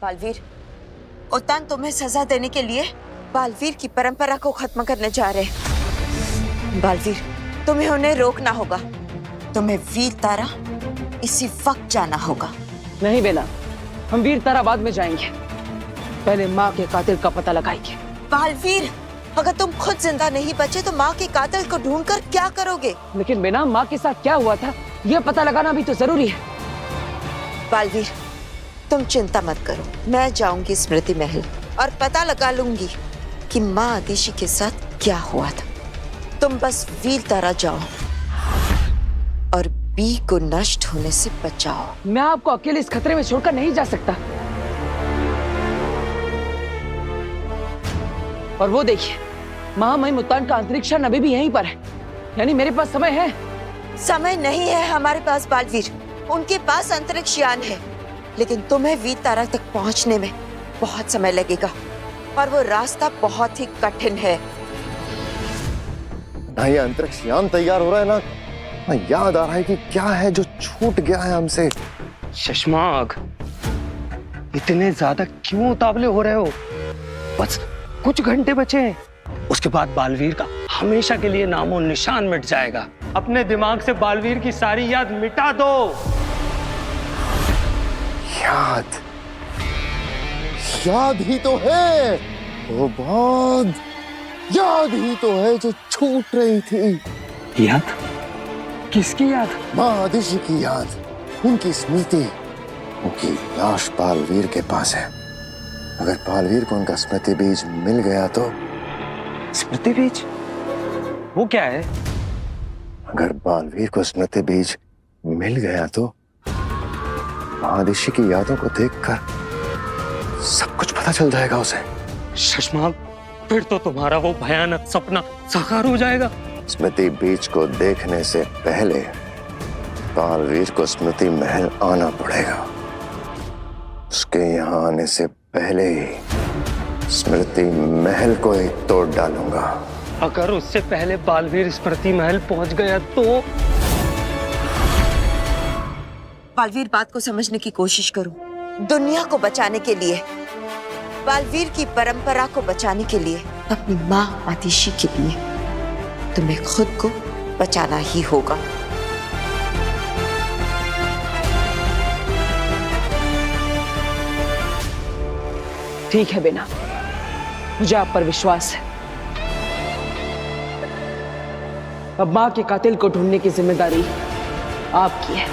बालवीर, उतान तुम्हें सजा देने के लिए बालवीर की परंपरा को खत्म करने जा रहे हैं। बालवीर, तुम्हें उन्हें रोकना होगा। तुम्हें वीर तारा इसी वक्त जाना होगा। नहीं बेना, हम वीर तारा बाद में जाएंगे, पहले माँ के कातिल का पता लगाएंगे। बालवीर, अगर तुम खुद जिंदा नहीं बचे तो माँ के कातिल को ढूंढकर क्या करोगे? लेकिन बेना, माँ के साथ क्या हुआ था ये पता लगाना भी तो जरूरी है। बालवीर, तुम चिंता मत करो, मैं जाऊंगी स्मृति महल और पता लगा लूंगी कि माँ आदिशि के साथ क्या हुआ था। तुम बस वीर तारा जाओ और बी को नष्ट होने से बचाओ। मैं आपको अकेले इस खतरे में छोड़कर नहीं जा सकता। और वो देखिए, महामहिम मुत्तान का अंतरिक्षयान अभी भी यहीं पर है, यानी मेरे पास समय है। समय नहीं है हमारे पास बालवीर, उनके पास अंतरिक्षयान है, लेकिन तुम्हें वीर तारा तक पहुंचने में बहुत समय लगेगा और वो रास्ता बहुत ही कठिन है। ना ये अंतरिक्षयान तैयार हो रहा है ना याद आ रहा है कि क्या है जो छूट गया है हमसे। शशमाग, इतने ज्यादा क्यों उतावले हो रहे हो? बस कुछ घंटे बचे हैं, उसके बाद बालवीर का हमेशा के लिए नामो निशान मिट जाएगा। अपने दिमाग से बालवीर की सारी याद मिटा दो। याद ही तो है, वो बहुत याद ही तो है जो छूट रही थी। याद? किसकी याद? माँ आदिशि की याद, उनकी स्मृति। उनकी लाश बालवीर के पास है। अगर बालवीर को उनका स्मृति बीज मिल गया तो। स्मृति बीज? वो क्या है? अगर बालवीर को स्मृति बीज मिल गया तो माँ आदिशि की यादों को देखकर सब कुछ पता चल जाएगा उसे। शशमाग, फिर तो तुम्हारा वो भयानक सपना साकार हो जाएगा। स्मृति बीज को देखने से पहले बालवीर को स्मृति महल आना पड़ेगा। उसके यहाँ आने से पहले ही स्मृति महल को ही तोड़ डालूंगा। अगर उससे पहले बालवीर स्मृति महल पहुंच गया तो? बालवीर, बात को समझने की कोशिश करो। दुनिया को बचाने के लिए, बालवीर की परंपरा को बचाने के लिए, अपनी माँ आदिशि के लिए तुम्हें खुद को बचाना ही होगा। ठीक है बेना, मुझे आप पर विश्वास है। अब माँ के कातिल को ढूंढने की जिम्मेदारी आपकी है।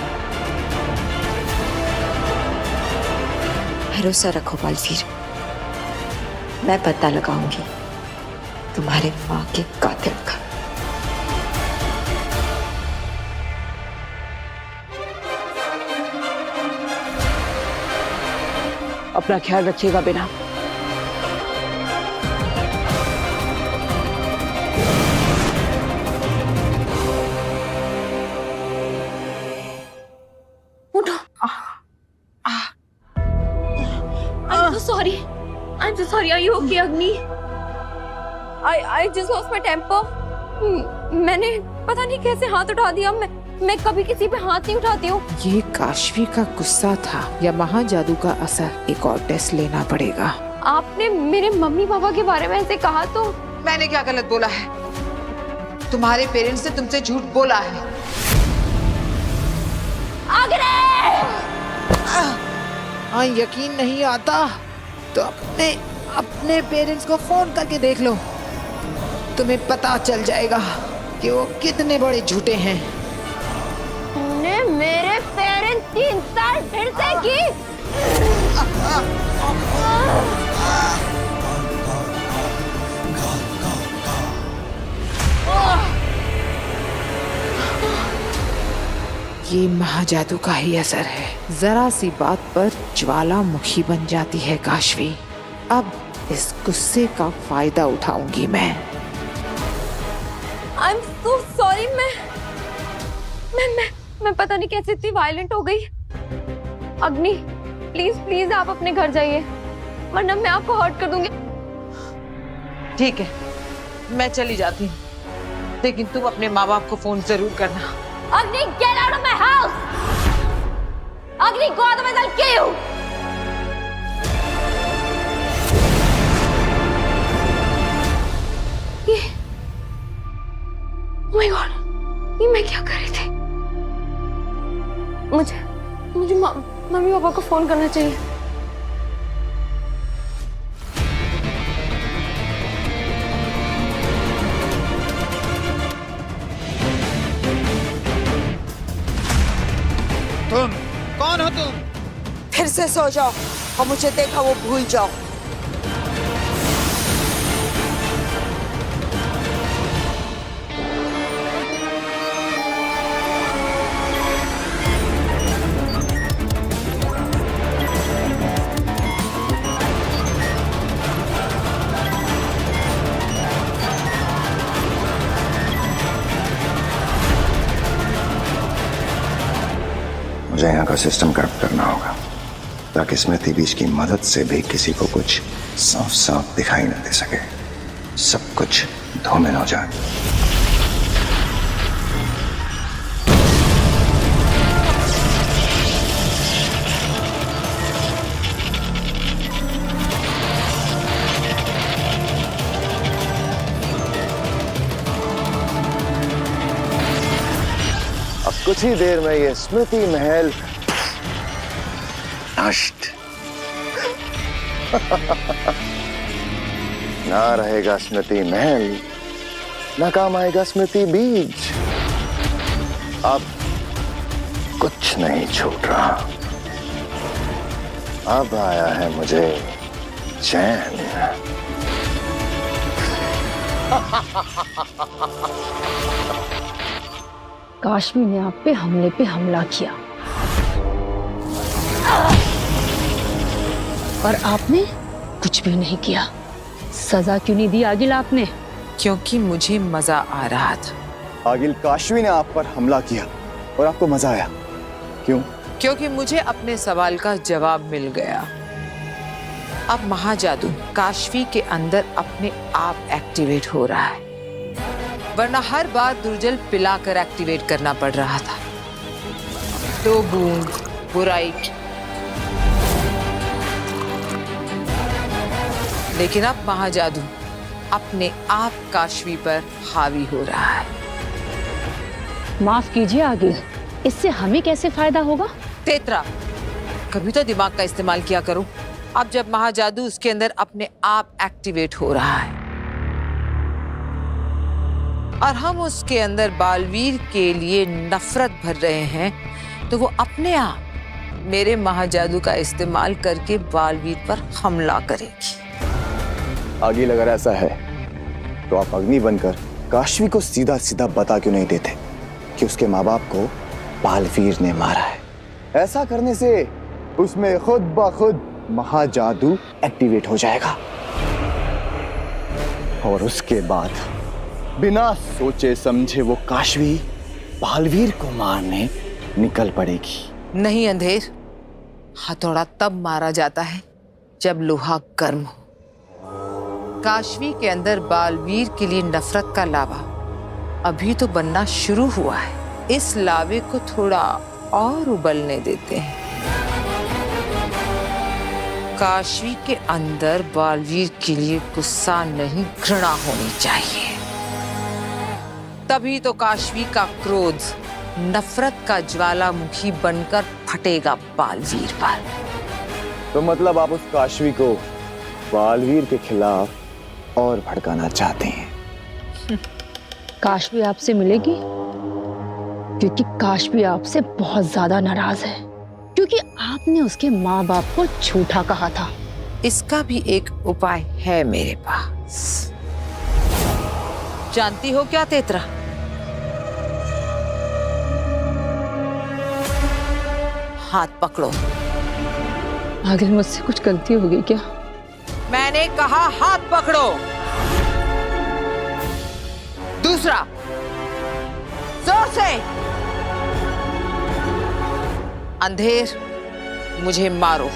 भरोसा रखो बालवीर, मैं पता लगाऊंगी तुम्हारे माँ के कातिल का। अपना ख्याल रखिएगा बेना। I'm so sorry. Are you okay, Agni? I just lost my temper. मैंने पता नहीं कैसे हाथ उठा दिया। मैं कभी किसी पे हाथ नहीं उठाती हूँ। ये काशवी का गुस्सा था या महाजादू का असर? एक और टेस्ट लेना पड़ेगा। आपने मेरे मम्मी पापा के बारे में ऐसे कहा तो? मैंने क्या गलत बोला है? तुम्हारे पेरेंट्स ने तुमसे झूठ बोला है। हाँ, यकीन नहीं आता तो अपने पेरेंट्स को फोन करके देख लो, तुम्हें पता चल जाएगा कि वो कितने बड़े झूठे हैं। तुमने मेरे पेरेंट्स की इंसल्ट फिर से की। ये महाजादू का ही असर है। जरा सी बात पर ज्वालामुखी बन जाती है काशवी। अब इस गुस्से का फायदा उठाऊंगी मैं। I'm so sorry। मैं पता नहीं कैसे इतनी वायलेंट हो गई। अग्नि, प्लीज आप अपने घर जाइए, वरना मैं आपको हर्ट कर दूंगी। ठीक है, मैं चली जाती हूँ, लेकिन तुम अपने माँ बाप को फोन जरूर करना। Agni, get out of my house! Agni, go out of my house, I'll kill you! पापा को फोन करना चाहिए। तुम कौन हो तुम? फिर से सो जाओ और मुझे देखा वो भूल जाओ। मुझे यहाँ का सिस्टम करप्ट करना होगा ताकि स्मृति बीज की मदद से भी किसी को कुछ साफ साफ दिखाई न दे सके, सब कुछ धूमिल हो जाए। अब कुछ ही देर में ये स्मृति महल नष्ट। ना रहेगा स्मृति महल, ना काम आएगा स्मृति बीज। अब कुछ नहीं छूट रहा। अब आया है मुझे चैन। काशवी ने आप पे हमला किया और आपने कुछ भी नहीं किया। सजा क्यों नहीं दी आगिल आपने? क्योंकि मुझे मजा आ रहा था। आगिल, काशवी ने आप पर हमला किया और आपको मजा आया, क्यों? क्योंकि मुझे अपने सवाल का जवाब मिल गया। अब महाजादू काशवी के अंदर अपने आप एक्टिवेट हो रहा है, वरना हर बार दुर्जल पिलाकर एक्टिवेट करना पड़ रहा था। 2 बूंद बुराई की। लेकिन अब महाजादू अपने आप काशवी पर हावी हो रहा है। माफ कीजिए आगिल, इससे हमें कैसे फायदा होगा? तेतरा, कभी तो दिमाग का इस्तेमाल किया करो। अब जब महाजादू उसके अंदर अपने आप एक्टिवेट हो रहा है और हम उसके अंदर बालवीर के लिए नफरत भर रहे हैं, तो वो अपने आप मेरे महाजादू का इस्तेमाल करके बालवीर पर हमला करेगी। आगिल, अगर ऐसा है तो आप अग्नि बनकर काशवी को सीधा सीधा बता क्यों नहीं देते कि उसके माँ बाप को बालवीर ने मारा है? ऐसा करने से उसमें खुद ब खुद महाजादू एक्टिवेट हो जाएगा और उसके बाद बिना सोचे समझे वो काशवी बालवीर को मारने निकल पड़ेगी। नहीं अंधेर, हथौड़ा तब मारा जाता है जब लोहा गर्म हो। काशवी के अंदर बालवीर के लिए नफरत का लावा अभी तो बनना शुरू हुआ है। इस लावे को थोड़ा और उबलने देते हैं। काशवी के अंदर बालवीर के लिए गुस्सा नहीं, घृणा होनी चाहिए। तभी तो काशवी का क्रोध नफरत का ज्वालामुखी बनकर फटेगा बालवीर पर। तो मतलब आप उस काशवी को बालवीर के खिलाफ और भड़काना चाहते हैं? काशवी आपसे मिलेगी क्योंकि काशवी आपसे बहुत ज्यादा नाराज है, क्योंकि आपने उसके माँ बाप को झूठा कहा था। इसका भी एक उपाय है मेरे पास। जानती हो क्या तेतरा? हाथ पकड़ो। आगिल, मुझसे कुछ गलती हो गई क्या? मैंने कहा हाथ पकड़ो। दूसरा, जोर से। अंधेर, मुझे मारो।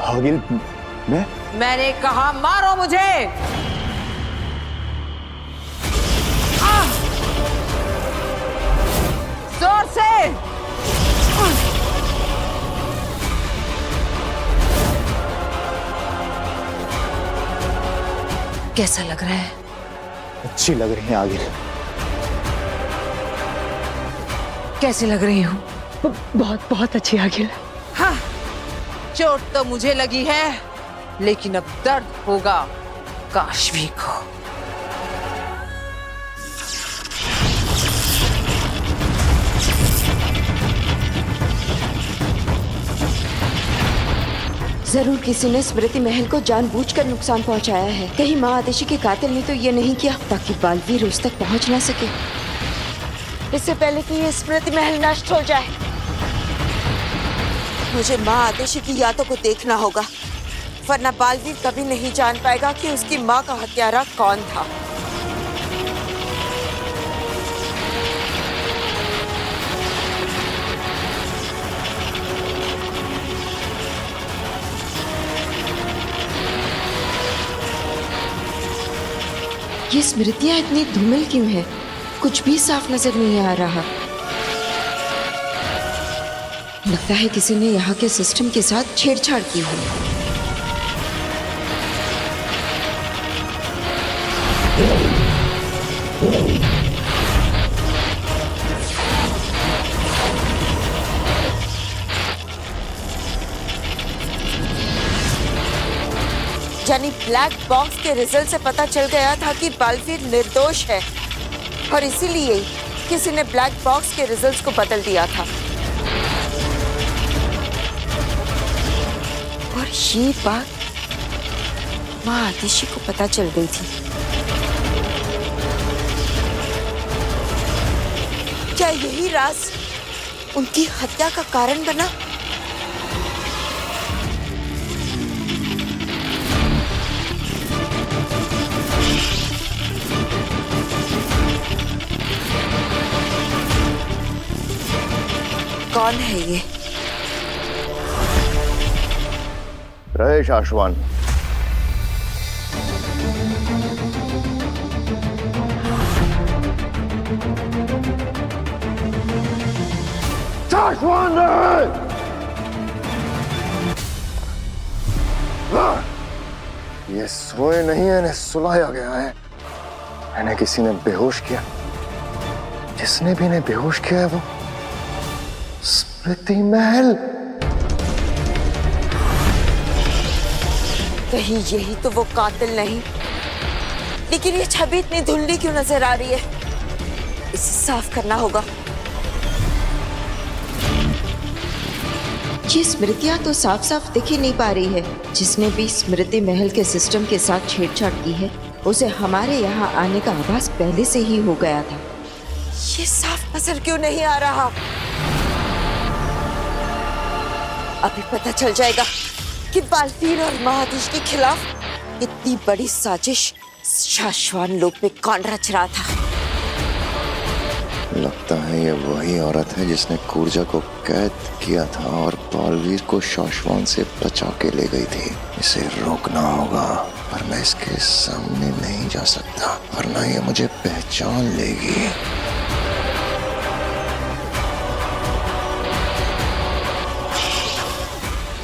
आगिल, मैंने कहा मारो मुझे। जोर से। कैसा लग रहा है? अच्छी लग रही है आगिल। कैसी लग रही हूँ? बहुत बहुत अच्छी आगिल। हाँ, चोट तो मुझे लगी है, लेकिन अब दर्द होगा काशवी को। जरूर किसी ने स्मृति महल को जानबूझकर नुकसान पहुंचाया है। कहीं माँ आदेशी के कातिल ने तो ये नहीं किया ताकि बालवीर उस तक पहुंच ना सके। इससे पहले कि ये स्मृति महल नष्ट हो जाए, मुझे माँ आदेशी की यादों को देखना होगा, वरना बालवीर कभी नहीं जान पाएगा कि उसकी माँ का हत्यारा कौन था। ये स्मृतियां इतनी धूमिल क्यों है? कुछ भी साफ नजर नहीं आ रहा। लगता है किसी ने यहाँ के सिस्टम के साथ छेड़छाड़ की हो। यानी ब्लैक बॉक्स के रिजल्ट से पता चल गया था कि बालवीर निर्दोष है और इसीलिए किसी ने ब्लैक बॉक्स के रिजल्ट्स को बदल दिया था। और ये बात माँ आदिशी को पता चल गई थी। क्या यही राज उनकी हत्या का कारण बना? कौन है ये? रहे आशवान, शाश्वान रहे। ये सोए नहीं है, इन्हें सुलाया गया है। इन्हें किसी ने बेहोश किया। जिसने भी इन्हें बेहोश किया है वो स्मृति महल। कहीं यही तो वो कातिल नहीं? लेकिन ये छवि इतनी धुंधली क्यों नजर आ रही है? इसे साफ करना होगा। ये स्मृतियां तो साफ साफ दिख ही नहीं पा रही है। जिसने भी स्मृति महल के सिस्टम के साथ छेड़छाड़ की है उसे हमारे यहाँ आने का आभास पहले से ही हो गया था। ये साफ नजर क्यों नहीं आ रहा? अभी पता चल जाएगा कि बालवीर और महादेश के खिलाफ इतनी बड़ी साजिश शाश्वान लोक में कौन रच रहा था। लगता है ये वही औरत है जिसने कूर्जा को कैद किया था और बालवीर को शाश्वान से बचा के ले गई थी। इसे रोकना होगा, पर मैं इसके सामने नहीं जा सकता वरना ये मुझे पहचान लेगी।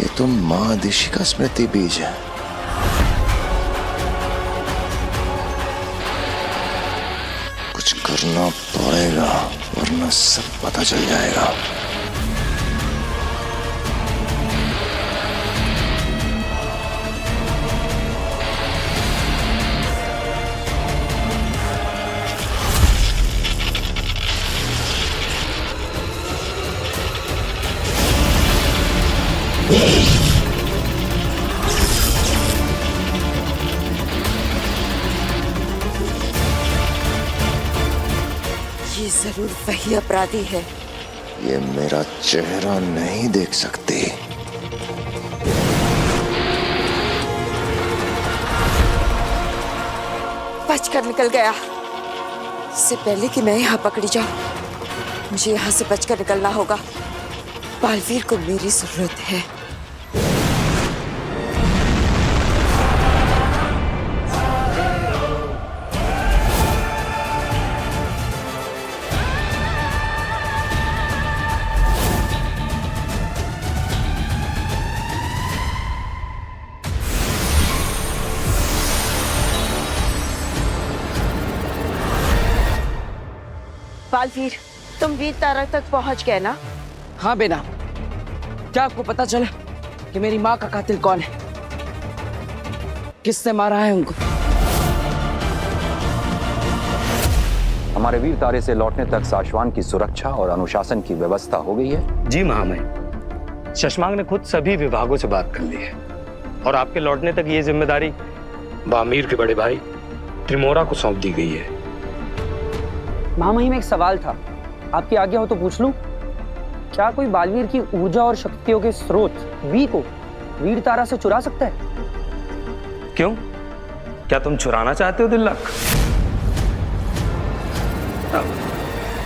ये तो माँ आदिशी का स्मृति बीज है। कुछ करना पड़ेगा वरना सब पता चल जाएगा। ये जरूर वही अपराधी है। ये मेरा चेहरा नहीं देख सकती। बचकर निकल गया। इससे पहले कि मैं यहाँ पकड़ी जाऊं, मुझे यहाँ से बचकर निकलना होगा। बालवीर को मेरी जरूरत है। बालवीर, तुम वीर तारा तक पहुंच गए ना? हाँ बेना, क्या आपको पता चला कि मेरी माँ का कातिल कौन है? किसने मारा है उनको? हमारे वीर तारे से लौटने तक साशवान की सुरक्षा और अनुशासन की व्यवस्था हो गई है। जी महामहिम, शशमांग ने खुद सभी विभागों से बात कर ली है और आपके लौटने तक ये जिम्मेदारी बामीर के बड़े भाई त्रिमोरा को सौंप दी गई है। महामहिम, एक सवाल था, आपकी आज्ञा हो तो पूछ लूं? क्या कोई बालवीर की ऊर्जा और शक्तियों के स्रोत वी को वीर तारा से चुरा सकता है? क्यों, क्या तुम चुराना चाहते हो दिल्लक?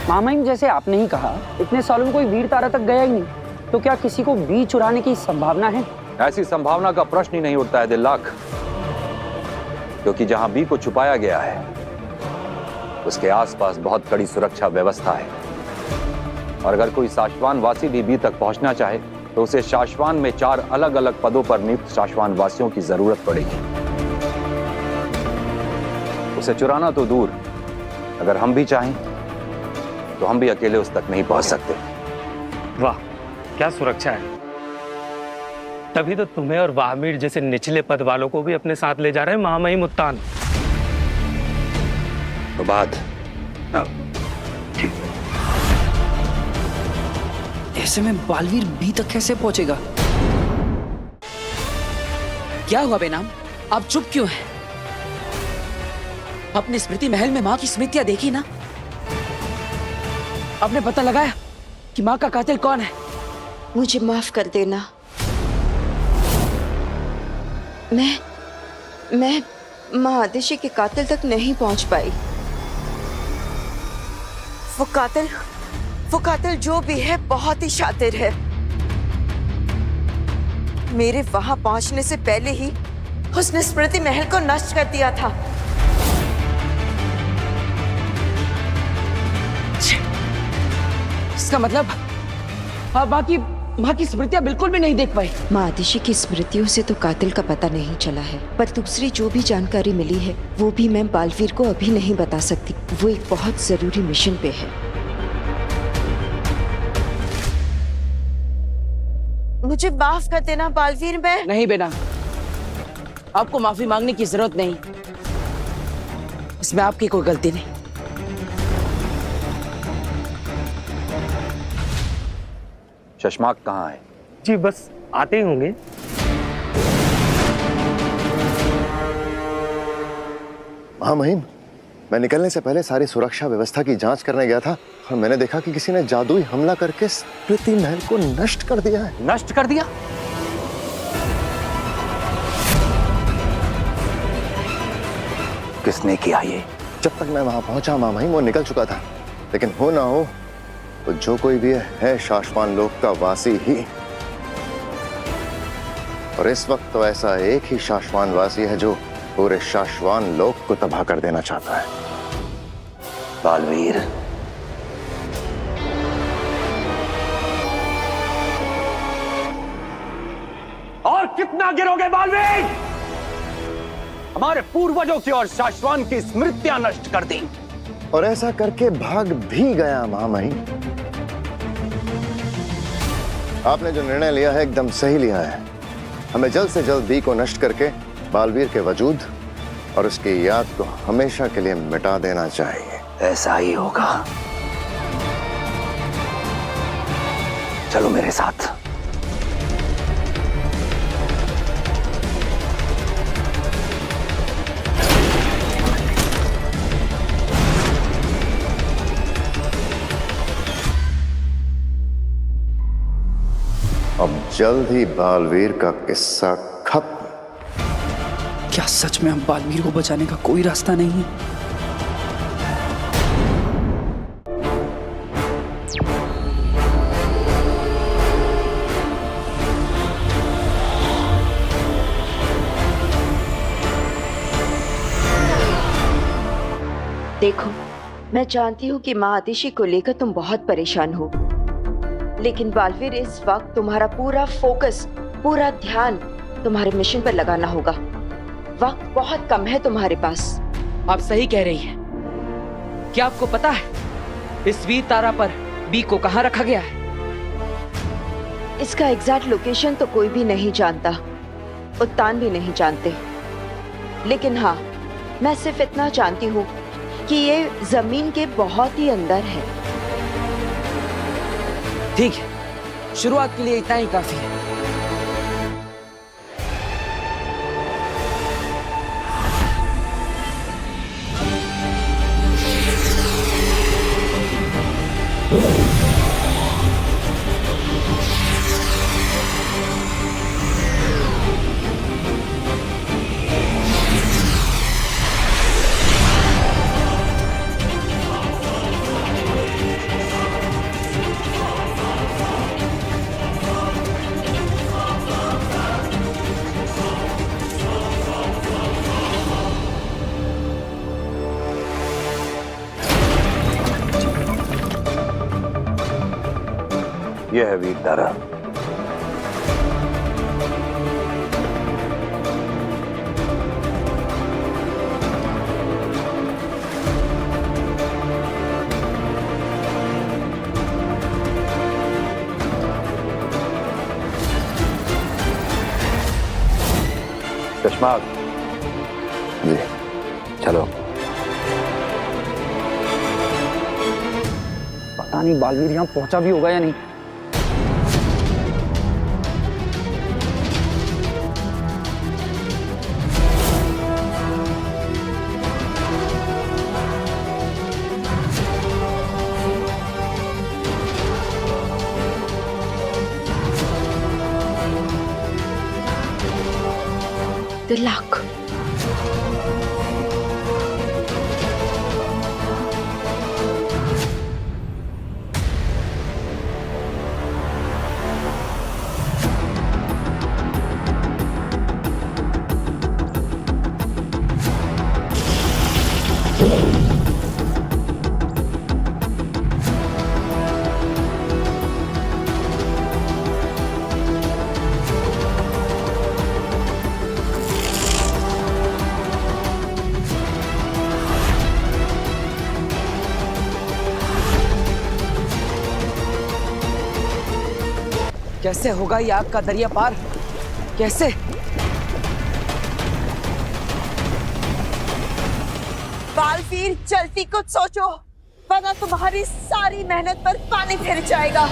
महामहिम, जैसे आपने ही कहा, इतने सालों में कोई वीर तारा तक गया ही नहीं, तो क्या किसी को बी चुराने की संभावना है? ऐसी संभावना का प्रश्न ही नहीं उठता है दिल्लाक, क्योंकि जहां बी को छुपाया गया है उसके आसपास बहुत कड़ी सुरक्षा व्यवस्था है, और अगर कोई शाश्वान वासी भी बी तक पहुंचना चाहे तो उसे शाश्वान में 4 अलग अलग पदों पर नियुक्त शाश्वान वासियों की जरूरत पड़ेगी। उसे चुराना तो दूर, अगर हम भी चाहें तो हम भी अकेले उस तक नहीं पहुंच सकते। वाह, क्या सुरक्षा है! तभी तो तुम्हें और बामीर जैसे निचले पद वालों को भी अपने साथ ले जा रहे हैं महामहिम उत्तान। तो बात ऐसे में बालवीर बी तक कैसे पहुंचेगा? क्या हुआ बेनाम, आप चुप क्यों हैं? अपने स्मृति महल में माँ की स्मृतियां देखी ना? आपने पता लगाया कि माँ का कातिल कौन है? मुझे माफ कर देना, मैं माँ आदिशि के कातिल तक नहीं पहुंच पाई। वो कातिल जो भी है बहुत ही शातिर है। मेरे वहां पहुंचने से पहले ही उसने स्मृति महल को नष्ट कर दिया था। इसका मतलब आप माँ की स्मृतियां बिल्कुल भी नहीं देख पाई। माँ आदिशि की स्मृतियों से तो कातिल का पता नहीं चला है, पर दूसरी जो भी जानकारी मिली है वो भी मैं बालवीर को अभी नहीं बता सकती। वो एक बहुत जरूरी मिशन पे है। मुझे माफ कर देना बालवीर। मैं नहीं बेना, आपको माफी मांगने की जरूरत नहीं, इसमें आपकी कोई गलती नहीं। शशमाक कहाँ है? जी बस आते ही होंगे। महामहिम, मैं निकलने से पहले सारी सुरक्षा व्यवस्था की जांच करने गया था और मैंने देखा कि किसी ने जादुई हमला करके स्मृति महल को नष्ट कर दिया है। नष्ट कर दिया? किसने किया ये? जब तक मैं वहां पहुंचा महामहिम वो निकल चुका था, लेकिन हो ना हो तो जो कोई भी है शाश्वान लोक का वासी ही। और इस वक्त तो ऐसा एक ही शाश्वान वासी है जो पूरे शाश्वान लोक को तबाह कर देना चाहता है। बालवीर, और कितना गिरोगे बालवीर? हमारे पूर्वजों की और शाश्वान की स्मृतियां नष्ट कर दी, और ऐसा करके भाग भी गया महामहिम। आपने जो निर्णय लिया है एकदम सही लिया है। हमें जल्द से जल्द बी को नष्ट करके बालवीर के वजूद और उसकी याद को हमेशा के लिए मिटा देना चाहिए। ऐसा ही होगा। चलो मेरे साथ। अब जल्द ही बालवीर का किस्सा खत्म। क्या सच में हम बालवीर को बचाने का कोई रास्ता नहीं है? देखो, मैं जानती हूँ कि माँ आदिशि को लेकर तुम बहुत परेशान हो, लेकिन बालवीर इस वक्त तुम्हारा पूरा फोकस, पूरा ध्यान तुम्हारे मिशन पर लगाना होगा। वक्त बहुत कम है तुम्हारे पास। आप सही कह रही हैं। क्या आपको पता है इस वीर तारा पर बी को कहाँ रखा गया है? इसका एग्जैक्ट लोकेशन तो कोई भी नहीं जानता, उत्तान भी नहीं जानते, लेकिन हाँ, मैं सिर्फ इतना जानती हूँ कि ये जमीन के बहुत ही अंदर है। ठीक है, शुरुआत के लिए इतना ही काफी है। यह है वीर तारा। कश्माग जी चलो। पता नहीं बालवीर यहाँ पहुंचा भी होगा या नहीं। The luck. कैसे होगा ये आग का दरिया पार? कैसे? बालवीर, जल्दी कुछ सोचो, वरना तुम्हारी सारी मेहनत पर पानी फिर जाएगा।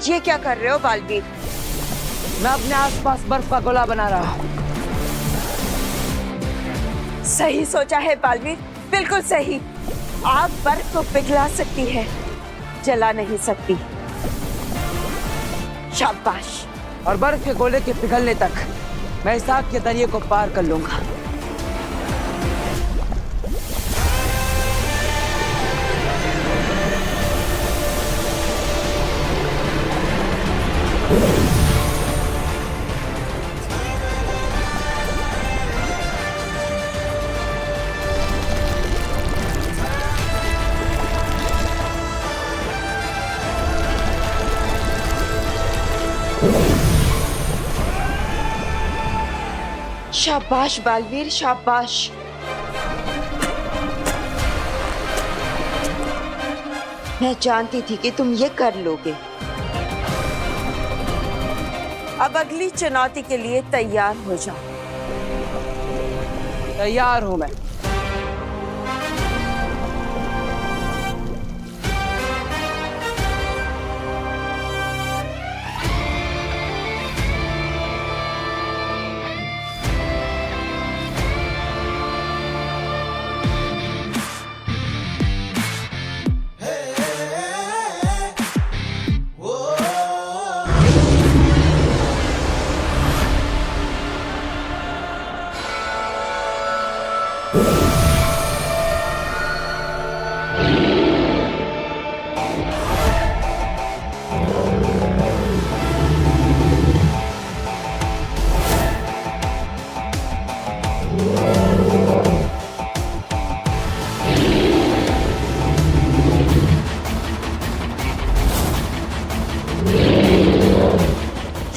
ये क्या कर रहे हो बालवीर? मैं अपने आसपास बर्फ का गोला बना रहा हूँ। सही सोचा है बालवीर, बिल्कुल सही। आग बर्फ को पिघला सकती है, जला नहीं सकती। शाबाश। और बर्फ के गोले के पिघलने तक मैं इस आग के दरिये को पार कर लूंगा। शाबाश बालवीर, शाबाश। मैं जानती थी कि तुम ये कर लोगे। अब अगली चुनौती के लिए तैयार हो जाओ। तैयार हूं मैं।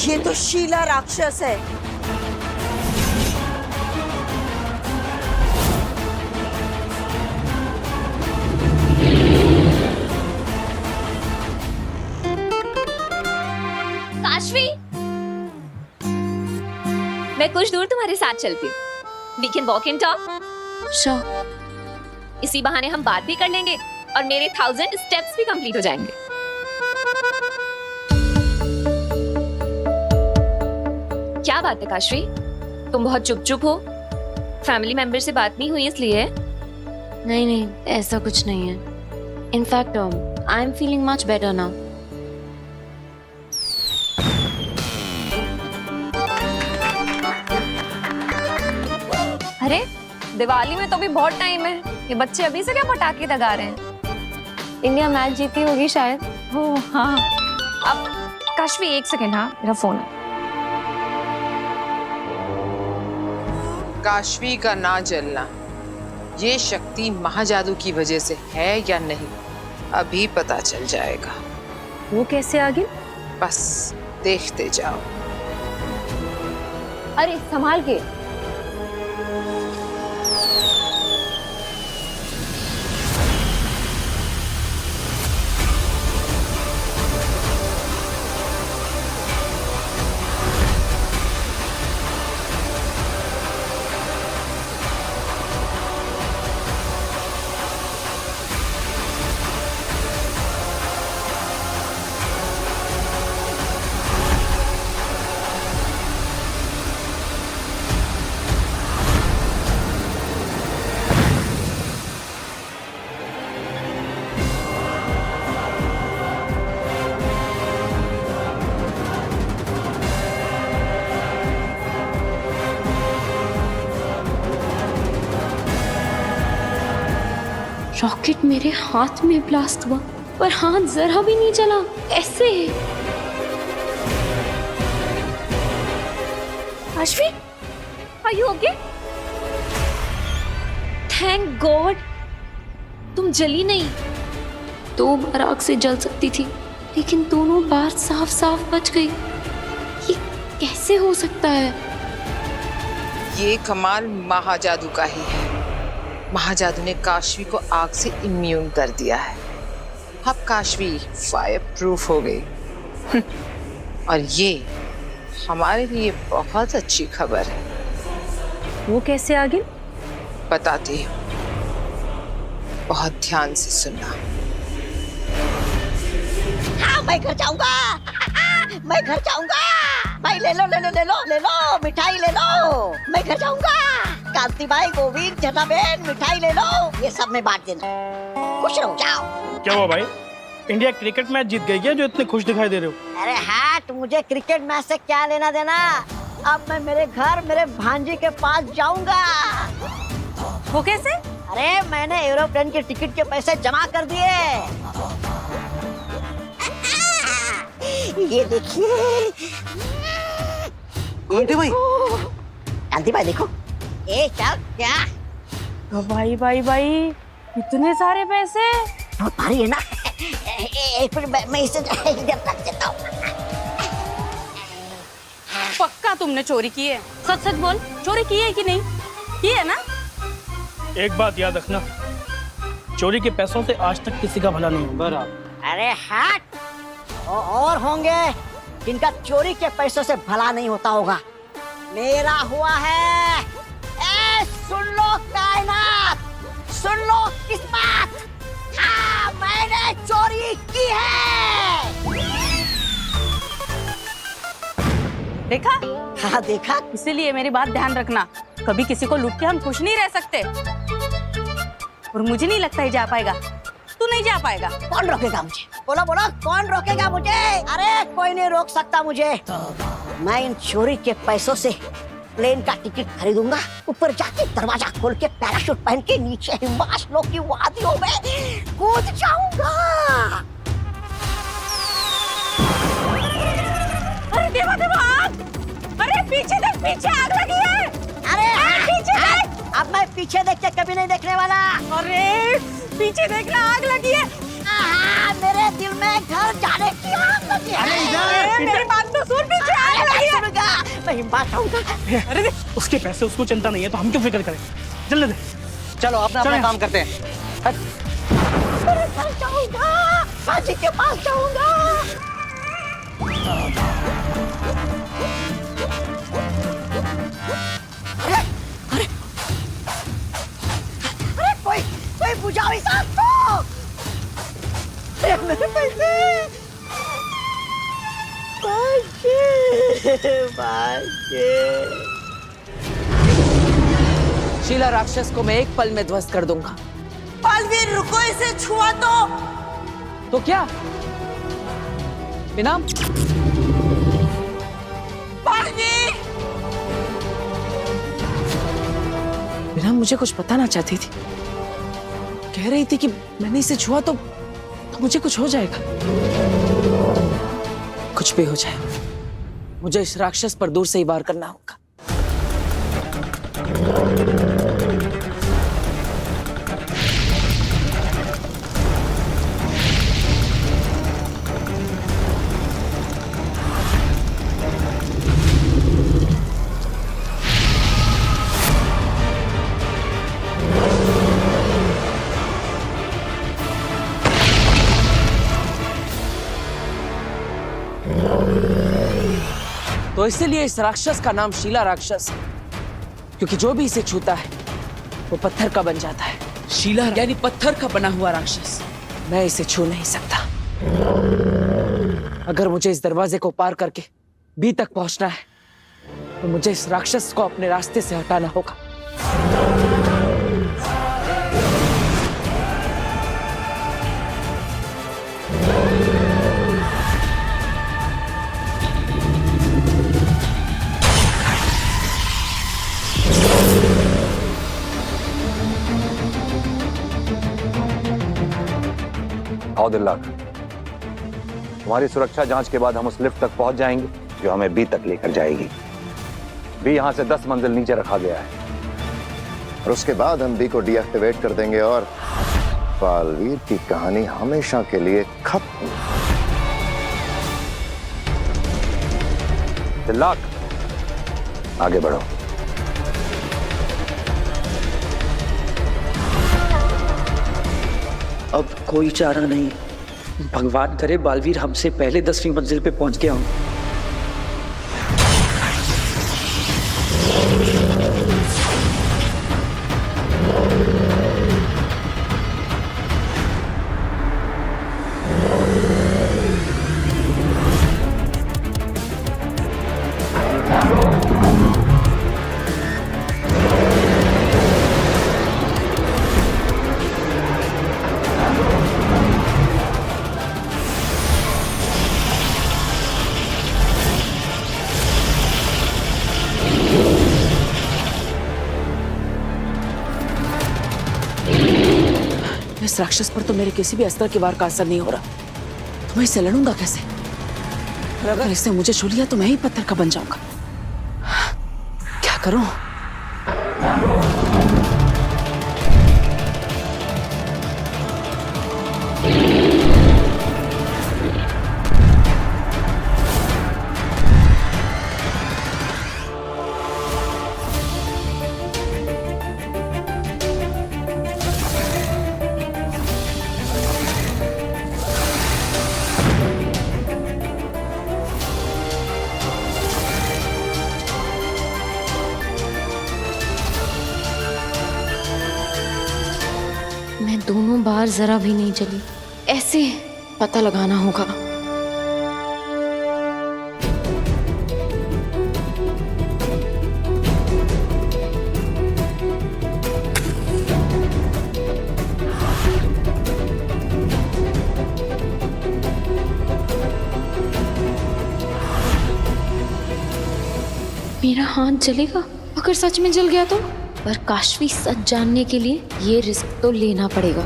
ये तो शीला राक्षस है। काशवी, मैं कुछ दूर तुम्हारे साथ चलती हूँ। We can walk and talk. Sure. इसी बहाने हम बात भी कर लेंगे और मेरे 1000 स्टेप्स भी कंप्लीट हो जाएंगे। क्या बात है काशवी, तुम बहुत चुप चुप हो? फैमिली मेंबर से बात नहीं हुई इसलिए? नहीं नहीं, ऐसा कुछ नहीं है। In fact I am feeling much better now. अरे दिवाली में तो भी बहुत टाइम है, ये बच्चे अभी से क्या पटाखे दगा रहे हैं? इंडिया मैच जीती होगी शायद। ओह हाँ। अब काशवी एक सेकेंड, हाँ मेरा फोन है। काशवी का ना जलना ये शक्ति महाजादू की वजह से है या नहीं, अभी पता चल जाएगा। वो कैसे आ गई? बस देखते जाओ। अरे संभाल के। रॉकेट मेरे हाथ में ब्लास्ट हुआ पर हाथ जरा भी नहीं चला। ऐसे Kashvi, are you okay? Thank God तुम जली नहीं। 2 बार आग से जल सकती थी लेकिन दोनों बार साफ साफ बच गई। ये कैसे हो सकता है? ये कमाल महाजादू का ही है। महाजादू ने काशवी को आग से इम्यून कर दिया है। अब काशवी फायर प्रूफ हो गई। और ये हमारे लिए बहुत अच्छी खबर है। वो कैसे आ गई? बताती हूँ, बहुत ध्यान से सुनना। हाँ, मैं घर जाऊंगा। मैं घर जाऊंगा। भाई ले लो ले लो ले लो ले लो, मिठाई ले लो। मैं घर जाऊंगा। कांति भाई, गोविंद, जनाबेन, मिठाई ले लो। ये सब में बांट देना। खुश रहो, जाओ। क्या हुआ भाई? इंडिया क्रिकेट मैच जीत गई क्या जो इतने खुश दिखाई दे रहे हो? अरे हाँ, तो मुझे क्रिकेट मैच से क्या लेना देना। अब मैं मेरे घर मेरे भांजी के पास जाऊंगा। वो कैसे? अरे मैंने एरोप्लेन के टिकट के पैसे जमा कर दिए। ये देखिए। कांति भाई, कांति भाई देखो। ए चल क्या? भाई भाई भाई, इतने सारे पैसे? बहुत भारी है ना। एक मिनट, मैं इसे इधर रख देता हूँ। पक्का तुमने चोरी की है? सच सच बोल, चोरी की है कि नहीं? की है ना? एक बात याद रखना, चोरी के पैसों से आज तक किसी का भला नहीं हुआ। अरे हट, और होंगे जिनका चोरी के पैसों से भला नहीं होता होगा। मेरा हुआ है। ए, सुन लो कायनात, सुन लो किस्मत। हाँ, मैंने चोरी की है। देखा? हाँ देखा। इसीलिए मेरी बात ध्यान रखना, कभी किसी को लूट के हम खुश नहीं रह सकते। और मुझे नहीं लगता ही जा पाएगा। तू नहीं जा पाएगा। कौन रोकेगा मुझे? बोलो बोलो, कौन रोकेगा मुझे? अरे कोई नहीं रोक सकता मुझे। मैं इन चोरी के पैसों से प्लेन का टिकट खरीदूंगा, ऊपर जाके दरवाजा खोल के पैराशूट पहन के नीचे हिमाचलों की वादियों में कूद जाऊंगा। अरे देवा देवा आग! अरे पीछे देख, पीछे आग लगी है। अरे पीछे देख। अब मैं पीछे देख के कभी नहीं देखने वाला। अरे पीछे देखना, आग लगी है। मेरे दिल में घर जाने की आग लगी है। अरे मेरी बात तो सुन, पीछे आग नहीं बचाऊंगा। अरे उसके पैसे उसको चिंता नहीं है तो हम क्यों फिक्र करें। चलने दे। चलो अपना अपना काम करते हैं। अरे पास जाऊंगा, बाजी के पास जाऊंगा। अरे कोई बुझाओ इस आग को। मेरे पैसे शीला राक्षस को मैं एक पल में ध्वस्त कर दूंगा। बालवीर रुको, इसे छुआ तो क्या बिना बालवीर। बिना मुझे कुछ बताना चाहती थी, कह रही थी कि मैंने इसे छुआ तो मुझे कुछ हो जाएगा। कुछ भी हो जाए, मुझे इस राक्षस पर दूर से ही वार करना होगा। तो इसीलिए इस राक्षस का नाम शीला राक्षस है, क्योंकि जो भी इसे छूता है वो पत्थर का बन जाता है। शीला यानी पत्थर का बना हुआ राक्षस। मैं इसे छू नहीं सकता। अगर मुझे इस दरवाजे को पार करके बी तक पहुंचना है तो मुझे इस राक्षस को अपने रास्ते से हटाना होगा। आओ दिल्लाक, तुम्हारी सुरक्षा जांच के बाद हम उस लिफ्ट तक पहुंच जाएंगे जो हमें बी तक लेकर जाएगी। बी यहां से 10 मंजिल नीचे रखा गया है। और उसके बाद हम बी को डीएक्टिवेट कर देंगे और बालवीर की कहानी हमेशा के लिए खत्म। दिल्लाक, आगे बढ़ो। अब कोई चारा नहीं। भगवान करे बालवीर हमसे पहले 10वीं मंजिल पे पहुंच गया हूं। इस राक्षस पर तो मेरे किसी भी अस्त्र के वार का असर नहीं हो रहा, तो मैं इससे लड़ूंगा कैसे? और अगर इसने मुझे छू लिया तो मैं ही पत्थर का बन जाऊंगा। क्या करूं? मैं दोनों बार जरा भी नहीं चली, ऐसे पता लगाना होगा। मेरा हाथ जलेगा अगर सच में जल गया तो। पर काशवी सच जानने के लिए ये रिस्क तो लेना पड़ेगा।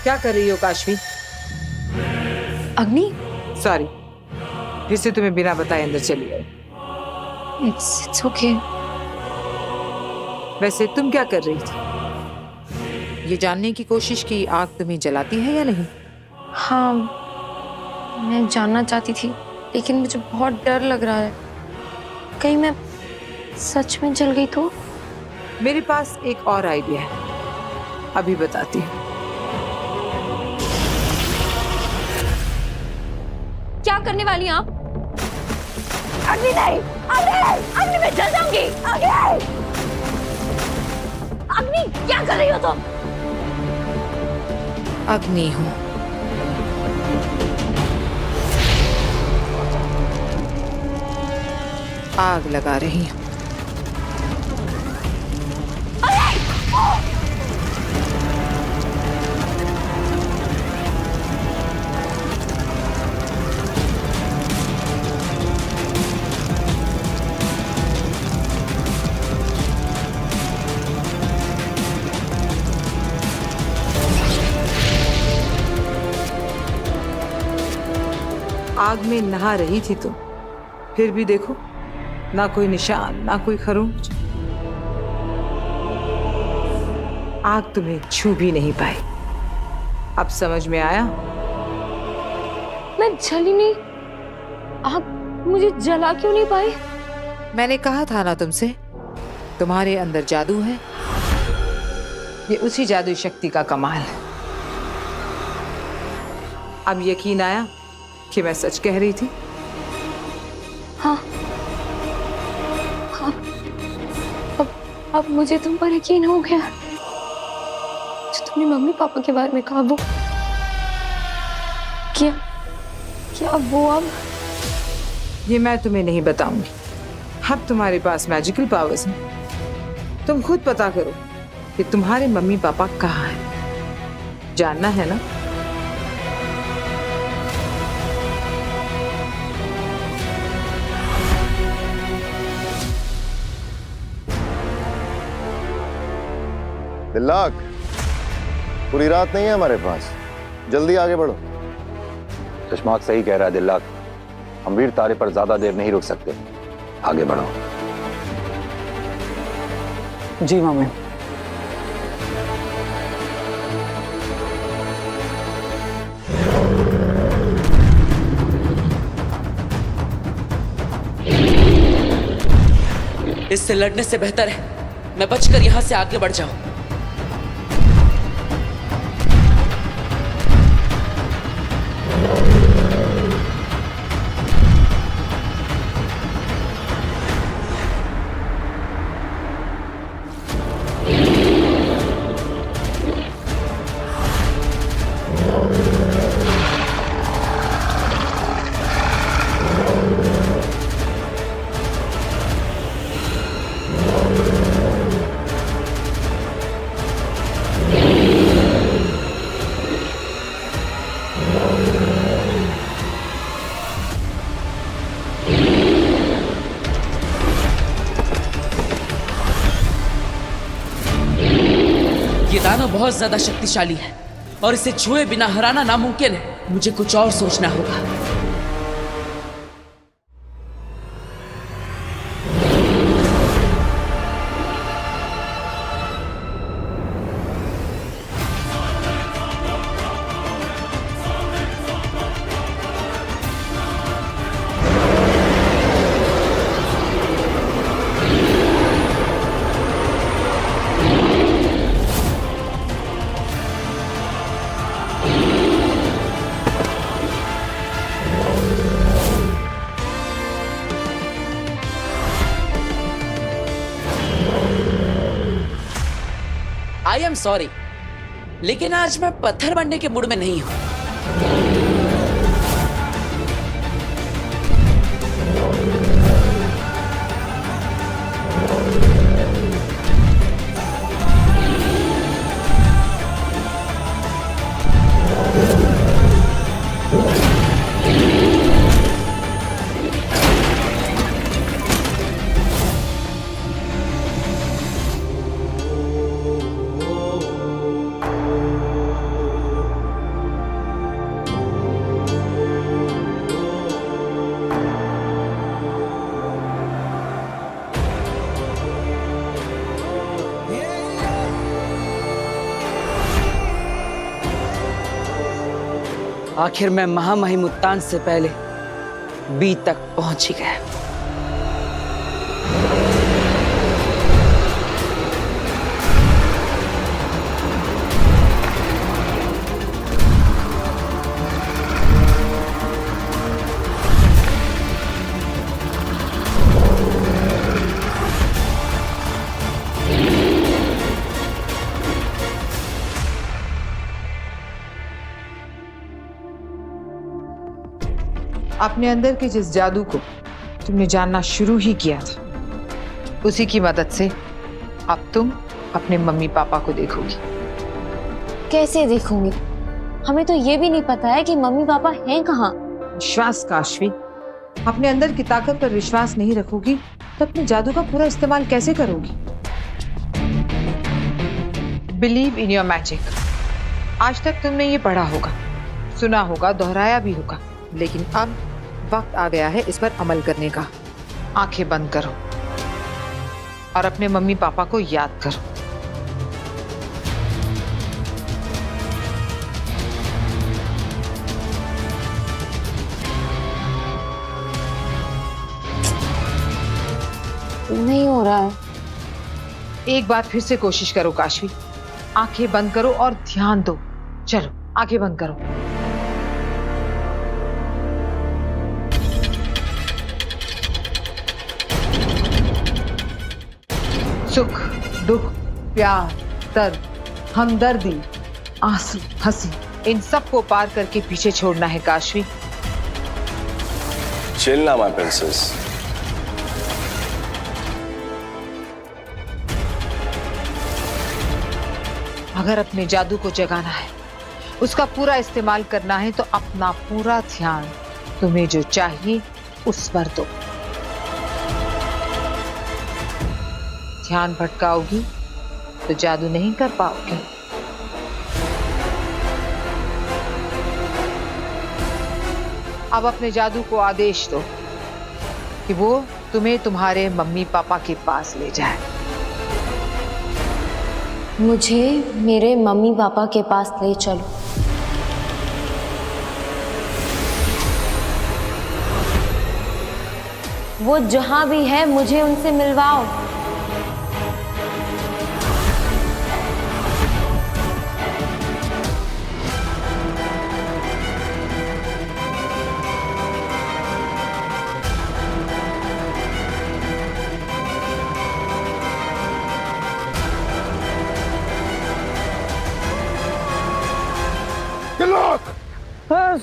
क्या कर रही हो काशवी? अग्नि, सॉरी, फिर से तुम्हें बिना बताए अंदर चली गई। It's okay. वैसे तुम क्या कर रही थी? ये जानने की कोशिश की आग तुम्हें जलाती है या नहीं? हाँ, मैं जानना चाहती थी, लेकिन मुझे बहुत डर लग रहा है। कहीं मैं सच में जल गई तो? मेरे पास एक और आइडिया है, अभी बताती हूँ। क्या करने वाली हैं आप? अग्नि नहीं, अग्नि, अग्नि मैं जल जाऊंगी। अग्नि, अग्नि क्या कर रही हो तुम? अग्नि हूँ। आग लगा रही हूँ। आग में नहा रही थी तुम, फिर भी देखो, ना कोई निशान, ना कोई खरोंच। आग तुम्हें छू भी नहीं पाई। अब समझ में आया? मैं जली नहीं। आप मुझे जला क्यों नहीं पाए? मैंने कहा था ना तुमसे, तुम्हारे अंदर जादू है। ये उसी जादुई शक्ति का कमाल है। अब यकीन आया कि मैं सच कह रही थी? हाँ, हाँ, अब मुझे तुम पर यकीन हो गया। जो तुमने मम्मी पापा के बारे में कहा, वो क्या वो अब? ये मैं तुम्हें नहीं बताऊंगी। अब तुम्हारे पास मैजिकल पावर्स हैं। तुम खुद पता करो कि तुम्हारे मम्मी पापा कहाँ हैं। जानना है ना? दिल्लाक, पूरी रात नहीं है हमारे पास, जल्दी आगे बढ़ो। चश्माक सही कह रहा है दिल्लाक, हम वीर तारे पर ज्यादा देर नहीं रुक सकते, आगे बढ़ो। जी मामे। इससे लड़ने से बेहतर है मैं बचकर यहां से आगे बढ़ जाऊं। ये दानव बहुत ज्यादा शक्तिशाली है और इसे छुए बिना हराना नामुमकिन है। मुझे कुछ और सोचना होगा। आई एम सॉरी, लेकिन आज मैं पत्थर बनने के मूड में नहीं हूं। आखिर मैं महामहिम उत्तान से पहले बी तक पहुंच ही गया। अपने अंदर के जिस जादू को तुमने जानना शुरू ही किया था, उसी की मदद से अब तुम अपने मम्मी पापा को देखोगी। कैसे देखूंगी? हमें तो ये भी नहीं पता है कि मम्मी पापा हैं कहाँ। विश्वास काशवी, अपने अंदर की ताकत पर विश्वास नहीं रखोगी तो अपने जादू का पूरा इस्तेमाल कैसे करोगी? Believe in your magic. आज तक तुमने ये पढ़ा होगा, सुना होगा, दोहराया भी होगा, लेकिन अब वक्त आ गया है इस पर अमल करने का। आंखें बंद करो और अपने मम्मी पापा को याद करो। नहीं हो रहा है। एक बार फिर से कोशिश करो काशवी। आंखें बंद करो और ध्यान दो। चलो आंखें बंद करो। सुख, दुख, प्यार, दर्द, हमदर्दी, आंसू, हंसी, इन सब को पार करके पीछे छोड़ना है Kashvi. Chill now, my princess. अगर अपने जादू को जगाना है, उसका पूरा इस्तेमाल करना है, तो अपना पूरा ध्यान तुम्हें जो चाहिए उस पर दो। ध्यान भटकाओगी तो जादू नहीं कर पाओगे। अब अपने जादू को आदेश दो कि वो तुम्हें तुम्हारे मम्मी पापा के पास ले जाए। मुझे मेरे मम्मी पापा के पास ले चलो। वो जहां भी है मुझे उनसे मिलवाओ।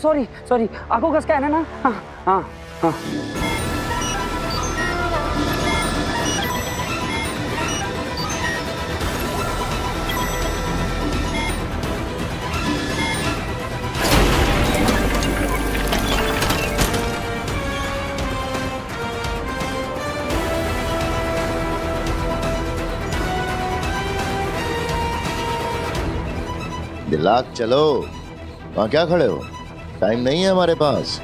सॉरी सॉरी, आंखों का स्कैन है ना? हाँ हाँ हाँ। दिलाक चलो, वहां क्या खड़े हो? टाइम नहीं है हमारे पास।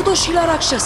दो शिला राक्षस